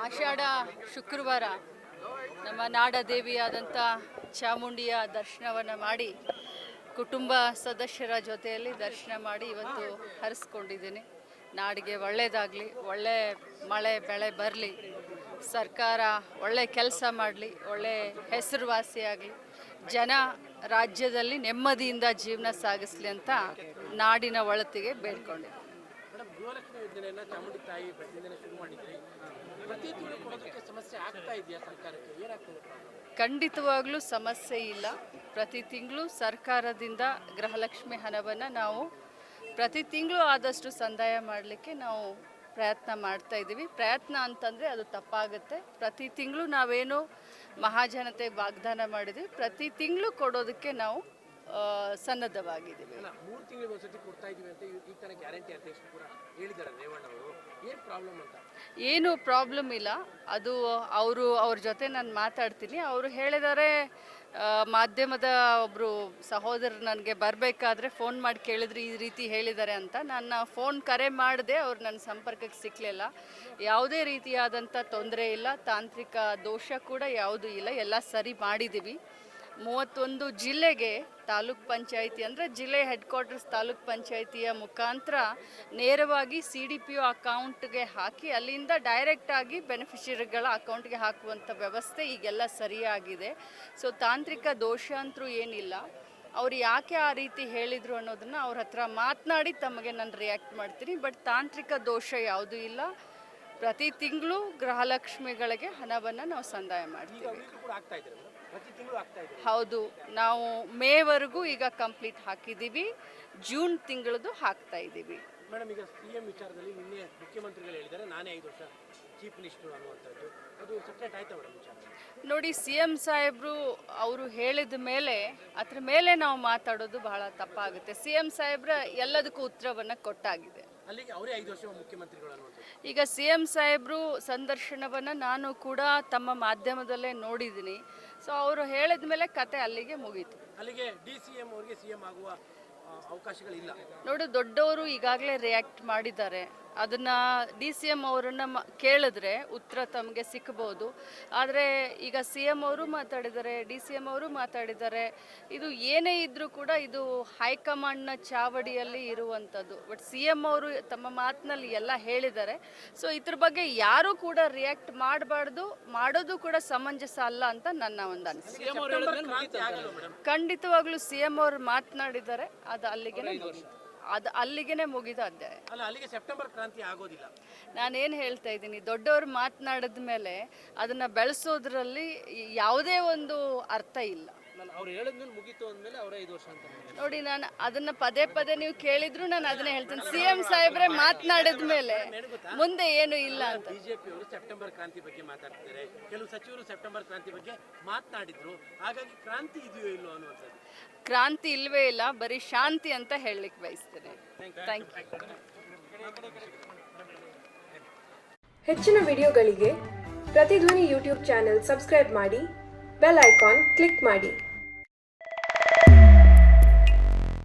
ಆಷಾಢ ಶುಕ್ರವಾರ ನಮ್ಮ ನಾಡ ದೇವಿಯಾದಂಥ ಚಾಮುಂಡಿಯ ದರ್ಶನವನ್ನು ಮಾಡಿ ಕುಟುಂಬ ಸದಸ್ಯರ ಜೊತೆಯಲ್ಲಿ ದರ್ಶನ ಮಾಡಿ ಇವತ್ತು ಹರಿಸ್ಕೊಂಡಿದ್ದೀನಿ. ನಾಡಿಗೆ ಒಳ್ಳೆಯದಾಗಲಿ, ಒಳ್ಳೆ ಮಳೆ ಬೆಳೆ ಬರಲಿ, ಸರ್ಕಾರ ಒಳ್ಳೆ ಕೆಲಸ ಮಾಡಲಿ, ಒಳ್ಳೆ ಹೆಸರುವಾಸಿಯಾಗಲಿ, ಜನ ರಾಜ್ಯದಲ್ಲಿ ನೆಮ್ಮದಿಯಿಂದ ಜೀವನ ಸಾಗಿಸಲಿ ಅಂತ ನಾಡಿನ ಒಳತಿಗೆ ಬೇಡ್ಕೊಂಡಿದ್ದೀನಿ. ಗೃಹಲಕ್ಷ್ಮಿ ಯೋಜನೆಯನ್ನು ಚಾಮುಂಡಿ ತಾಯಿ ಬೆಟ್ಟದಿಂದ ಶುರು ಮಾಡಿದ್ರಿ. ಪ್ರತಿ ತಿಂಗಳು ಕೊಡೋದಕ್ಕೆ ಸಮಸ್ಯೆ ಆಗ್ತಾ ಇದೆಯಾ ಸರ್ಕಾರಕ್ಕೆ? ಏನಾಗ್ತದೆ? ಖಂಡಿತವಾಗ್ಲೂ ಸಮಸ್ಯೆ ಇಲ್ಲ. ಪ್ರತಿ ತಿಂಗಳು ಸರ್ಕಾರದಿಂದ ಗೃಹಲಕ್ಷ್ಮಿ ಹಣವನ್ನು ನಾವು ಪ್ರತಿ ತಿಂಗಳು ಆದಷ್ಟು ಸಂದಾಯ ಮಾಡಲಿಕ್ಕೆ ನಾವು ಪ್ರಯತ್ನ ಮಾಡ್ತಾ ಇದ್ದೀವಿ. ಪ್ರಯತ್ನ ಅಂತಂದರೆ ಅದು ತಪ್ಪಾಗುತ್ತೆ. ಪ್ರತಿ ತಿಂಗಳು ನಾವೇನು ಮಹಾಜನತೆಗೆ ವಾಗ್ದಾನ ಮಾಡಿದ್ವಿ, ಪ್ರತಿ ತಿಂಗಳು ಕೊಡೋದಕ್ಕೆ ನಾವು ಸನ್ನದ್ಧವಾಗಿದ್ದೀವಿ. 3 ತಿಂಗಳಿಗೆ ಒಂದ್ಸತಿ ಕೊಡ್ತಾ ಇದೀವಿ ಅಂತ ಈ ತರ ಗ್ಯಾರಂಟಿ ಅಧ್ಯಕ್ಷರು ಕೂಡ ಹೇಳಿದ್ದಾರೆ ರೇವಣ್ಣ ಅವರು. ಏನು ಪ್ರಾಬ್ಲಮ್ ಅಂತ? ಏನು ಪ್ರಾಬ್ಲಮ್ ಇಲ್ಲ. ಅದು ಅವ್ರ ಜೊತೆ ನಾನು ಮಾತಾಡ್ತೀನಿ. ಅವರು ಹೇಳಿದ್ದಾರೆ, ಮಾಧ್ಯಮದ ಒಬ್ಬರು ಸಹೋದರರು ನನಗೆ ಬರಬೇಕಾದ್ರೆ ಫೋನ್ ಮಾಡಿ ಕೇಳಿದ್ರು ಈ ರೀತಿ ಹೇಳಿದ್ದಾರೆ ಅಂತ. ನನ್ನ ಫೋನ್ ಕರೆ ಮಾಡಿದೆ, ಅವ್ರು ನನ್ನ ಸಂಪರ್ಕಕ್ಕೆ ಸಿಕ್ಕಲಿಲ್ಲ. ಯಾವುದೇ ರೀತಿಯಾದಂಥ ತೊಂದರೆ ಇಲ್ಲ, ತಾಂತ್ರಿಕ ದೋಷ ಕೂಡ ಯಾವುದೂ ಇಲ್ಲ, ಎಲ್ಲ ಸರಿ ಮಾಡಿದ್ದೀವಿ. 31 ಜಿಲ್ಲೆಗೆ ತಾಲೂಕ್ ಪಂಚಾಯಿತಿ ಅಂದರೆ ಜಿಲ್ಲೆ ಹೆಡ್ ಕ್ವಾರ್ಟರ್ಸ್ ತಾಲೂಕ್ ಪಂಚಾಯಿತಿಯ ಮುಖಾಂತರ ನೇರವಾಗಿ CDPO ಅಕೌಂಟ್ಗೆ ಹಾಕಿ ಅಲ್ಲಿಂದ ಡೈರೆಕ್ಟಾಗಿ ಬೆನಿಫಿಷರಿಗಳ ಅಕೌಂಟ್ಗೆ ಹಾಕುವಂಥ ವ್ಯವಸ್ಥೆ ಈಗೆಲ್ಲ ಸರಿಯಾಗಿದೆ. ಸೊ ತಾಂತ್ರಿಕ ದೋಷ ಅಂತೂ ಏನಿಲ್ಲ. ಅವ್ರು ಯಾಕೆ ಆ ರೀತಿ ಹೇಳಿದರು ಅನ್ನೋದನ್ನು ಅವ್ರ ಹತ್ರ ಮಾತನಾಡಿ ತಮಗೆ ನಾನು ರಿಯಾಕ್ಟ್ ಮಾಡ್ತೀನಿ. ಬಟ್ ತಾಂತ್ರಿಕ ದೋಷ ಯಾವುದೂ ಇಲ್ಲ. ಪ್ರತಿ ತಿಂಗಳು ಗೃಹಲಕ್ಷ್ಮಿಗಳಿಗೆ ಹಣವನ್ನು ನಾವು ಸಂದಾಯ ಮಾಡ್ತೀವಿ. ಹೌದು, ನಾವು ಮೇವರೆಗೂ ಈಗ ಕಂಪ್ಲೀಟ್ ಹಾಕಿದ್ದೀವಿ. ಜೂನ್ ತಿಂಗಳದು ಹಾಕ್ತಾ ಇದ್ದೀವಿ. ಮೇಡಮ್, ಈಗ CM ವಿಚಾರದಲ್ಲಿ ನಿನ್ನೆ ಮುಖ್ಯಮಂತ್ರಿಗಳು ಹೇಳಿದ್ದಾರೆ ನಾನೇ 5 ವರ್ಷ ಚೀಫ್ ಮಿನಿಸ್ಟರ್ ಅನ್ನುವಂಥದ್ದು. ಅದು ಸಪ್ರೇಟ್ ಆಯ್ತಾ ಮೇಡಮ್ ವಿಚಾರ? ನೋಡಿ, CM ಸಾಹೇಬರು ಅವರು ಹೇಳಿದ ಮೇಲೆ ಅದ್ರ ಮೇಲೆ ನಾವು ಮಾತಾಡೋದು ಬಹಳ ತಪ್ಪಾಗುತ್ತೆ. CM ಸಾಹೇಬ್ರ ಎಲ್ಲದಕ್ಕೂ ಉತ್ತರವನ್ನು ಕೊಟ್ಟಾಗಿದೆ. ಅಲ್ಲಿಗೆ ಅವರೇ 5 ವರ್ಷ ಮುಖ್ಯಮಂತ್ರಿಗಳು ಅನ್ನುವಂಥದ್ದು. ಈಗ CM ಸಾಹೇಬರು ಸಂದರ್ಶನವನ್ನು ನಾನು ಕೂಡ ತಮ್ಮ ಮಾಧ್ಯಮದಲ್ಲೇ ನೋಡಿದ್ದೀನಿ. ಸೊ ಅವರು ಹೇಳಿದ ಮೇಲೆ ಕತೆ ಅಲ್ಲಿಗೆ ಮುಗೀತು. ಅಲ್ಲಿಗೆ DCM ಅವರಿಗೆ CM ಆಗುವ ಅವಕಾಶಗಳಿಲ್ಲ. ನೋಡಿ, ದೊಡ್ಡವರು ಈಗಾಗಲೇ ರಿಯಾಕ್ಟ್ ಮಾಡಿದ್ದಾರೆ. ಅದನ್ನು DCM ಅವರನ್ನು ಕೇಳಿದ್ರೆ ಉತ್ತರ ತಮಗೆ ಸಿಕ್ಕಬಹುದು. ಆದರೆ ಈಗ CM ಅವರು ಮಾತಾಡಿದ್ದಾರೆ, DCM ಅವರು ಮಾತಾಡಿದ್ದಾರೆ. ಇದು ಏನೇ ಇದ್ದರೂ ಕೂಡ ಇದು ಹೈಕಮಾಂಡ್ನ ಚಾವಡಿಯಲ್ಲಿ ಇರುವಂಥದ್ದು. ಬಟ್ CM ಅವರು ತಮ್ಮ ಮಾತಿನಲ್ಲಿ ಎಲ್ಲ ಹೇಳಿದ್ದಾರೆ. ಸೊ ಇದ್ರ ಬಗ್ಗೆ ಯಾರೂ ಕೂಡ ರಿಯಾಕ್ಟ್ ಮಾಡಬಾರ್ದು, ಮಾಡೋದು ಕೂಡ ಸಮಂಜಸ ಅಲ್ಲ ಅಂತ ನನ್ನ ಒಂದು ಅನಿಸಿಕೆ. ಖಂಡಿತವಾಗ್ಲೂ CM ಅವರು ಮಾತನಾಡಿದ್ದಾರೆ, ಅದು ಅಲ್ಲಿಗೆ ಮುಗಿದ ಅಧ್ಯಾಯ. ಅಲ್ಲಿಗೆ ಸೆಪ್ಟೆಂಬರ್ ಕ್ರಾಂತಿ ಆಗೋದಿಲ್ಲ. ನಾನೇನು ಹೇಳ್ತಾ ಇದ್ದೀನಿ, ದೊಡ್ಡವರು ಮಾತನಾಡಿದ ಮೇಲೆ ಅದನ್ನು ಬೆಳೆಸೋದ್ರಲ್ಲಿ ಯಾವುದೇ ಒಂದು ಅರ್ಥ ಇಲ್ಲ. ಅವ್ರು ಹೇಳಿದ್ಮೇಲೆ ಮುಗೀತು ಅಂದಮೇಲೆ ಅವರೇ 5 ವರ್ಷ ಅಂತ ನೋಡಿ, ನಾನು ಅದನ್ನು ಪದೇ ಪದೇ ನೀವು ಕೇಳಿದ್ರು ನಾನು ಅದನ್ನೇ ಹೇಳ್ತೀನಿ. CM ಸಾಹೇಬ್ರೆ ಮಾತನಾಡಿದ ಮೇಲೆ ಮುಂದೆ ಏನು ಇಲ್ಲ ಅಂತ. BJP ಅವರು ಸೆಪ್ಟೆಂಬರ್ ಕ್ರಾಂತಿ ಬಗ್ಗೆ ಮಾತಾಡ್ತಿದ್ದಾರೆ, ಕೆಲವು ಸಚಿವರು ಸೆಪ್ಟೆಂಬರ್ ಕ್ರಾಂತಿ ಬಗ್ಗೆ ಮಾತನಾಡಿದ್ರು. ಹಾಗಾಗಿ ಕ್ರಾಂತಿ ಇದೆಯೋ ಇಲ್ಲೋ ಅನ್ನುವಂಥದ್ದು. ಕ್ರಾಂತಿ ಇಲ್ವೇ ಇಲ್ಲ, ಬರೀ ಶಾಂತಿ ಅಂತ ಹೇಳಲಿಕ್ಕೆ ಬಯಸ್ತೇನೆ. Thank you. ಹೆಚ್ಚಿನ ವಿಡಿಯೋಗಳಿಗೆ ಪ್ರತಿಧ್ವನಿ ಯೂಟ್ಯೂಬ್ ಚಾನೆಲ್ ಸಬ್ಸ್ಕ್ರೈಬ್ ಮಾಡಿ, ಬೆಲ್ ಐಕಾನ್ ಕ್ಲಿಕ್ ಮಾಡಿ.